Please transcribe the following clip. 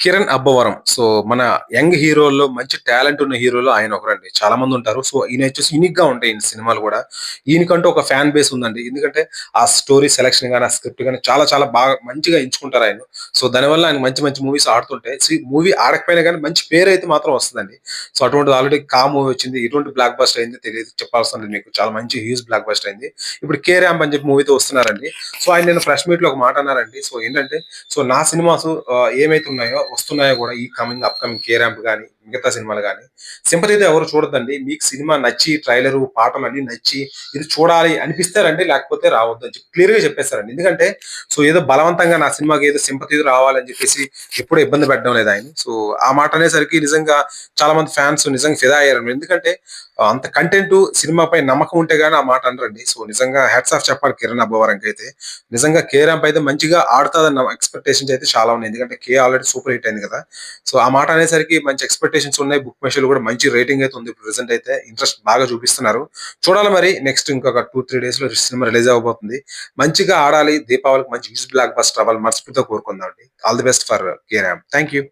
'Kiran Abbavaram.' So, మన young హీరోల్లో మంచి talent ఉన్న హీరోలో ఆయన ఒకరండి. చాలా మందుంటారు. సో, ఈయనొచ్చేసి యూనిక్‌గా ఉంటాయి ఈయన సినిమాలు గూడా. ఈయనకంటూ ఒక ఫ్యాన్ బేస్ ఉందండి. ఎందుకంటే, ఆ స్టోరీ సెలక్షన్ గాని, ఆ స్క్రిప్ట్ గాని చాలా చాలా బాగా మంచిగా ఎంచుకుంటారాయన. సో, దానివల్ల ఆయన మంచి మంచి మూవీస్ ఆడుతుంటే మూవీ ఆడకపోయినా గాని మంచి పేరైతే మాత్రం వస్తదండి. సో, అటువంటిది ఆల్రెడీ 'కా' మూవీ వచ్చింది. ఎటువంటి బ్లాక్ బస్టర్ అయిందో తెలీదు. చెప్పాల్సిన లేదు మీకు. చాలా మంచి హ్యూజ్ బ్లాక్ బస్టర్ అయింది. ఇప్పుడు 'కే ర్యాంప్' అని చెప్పి మూవీతో వస్తున్నారండి. సో, ఆయన నిన్న ప్రెస్ మీట్‌లో ఒక మాట అన్నారండి. సో, ఏంటంటే నా సినిమాసు ఏమైతే ఉన్నాయో, వస్తున్నాయో గూడా ఈ అప్‌కమింగ్ 'కే ర్యాంప్' గాని, మిగతా సినిమాలు గాని, సింపతితో ఎవరు చూడొద్దండి. మీకు సినిమా నచ్చి ట్రైలరు, పాటలన్నీ నచ్చి ఇది చూడాలి అనిపిస్తే రండి. లేకపోతే రావద్దు అని చెప్పి క్లియర్‌గా చెప్పేసారండి. ఎందుకంటే ఏదో బలవంతంగా నా సినిమాకి ఏదో సింపతి రావాలని చెప్పేసి ఎప్పుడూ ఇబ్బంది పెట్టడం లేదు ఆయన. సో, ఆ మాట అనేసరికి నిజంగా చాలా మంది ఫ్యాన్స్ నిజంగా ఫిదా అయ్యారు. ఎందుకంటే అంత కంటెంటు సినిమాపై నమ్మకం ఉంటే గాని ఆ మాట అనరండి. సో, నిజంగా హ్యాట్స్ ఆఫ్ చెప్పాలి 'కిరణ్ అబ్బవరం'కైతే. నిజంగా 'కే ర్యాంప్' అయితే మంచిగా ఆడుతాదన్న ఎక్స్‌పెక్టేషన్స్ అయితే చాలా ఉన్నాయి. ఎందుకంటే 'కే' ఆల్రెడీ సూపర్ హిట్ అయింది కదా! సో, ఆ మాట అనేసరికి మంచి ఎక్స్‌పెక్టేషన్స్ ఉన్నాయి. బుక్ మై షోలో కూడా మంచి రేటింగ్ అయితే ఉంది. ప్రెజెంట్ అయితే ఇంట్రెస్ట్ బాగా చూపిస్తున్నారు. చూడాలి మరి నెక్స్ట్ ఇంకొక 2, 3 డేస్‌లో సినిమా రిలీజ్ అవ్వబోతుంది. మంచిగా ఆడాలి. దీపావళికి మంచి హ్యూజ్ బ్లాక్ బస్టర్ అవ్వాలని మనస్ఫూర్తిగా కోరుకుందామండి. All the best for 'K ramp.' Thank you.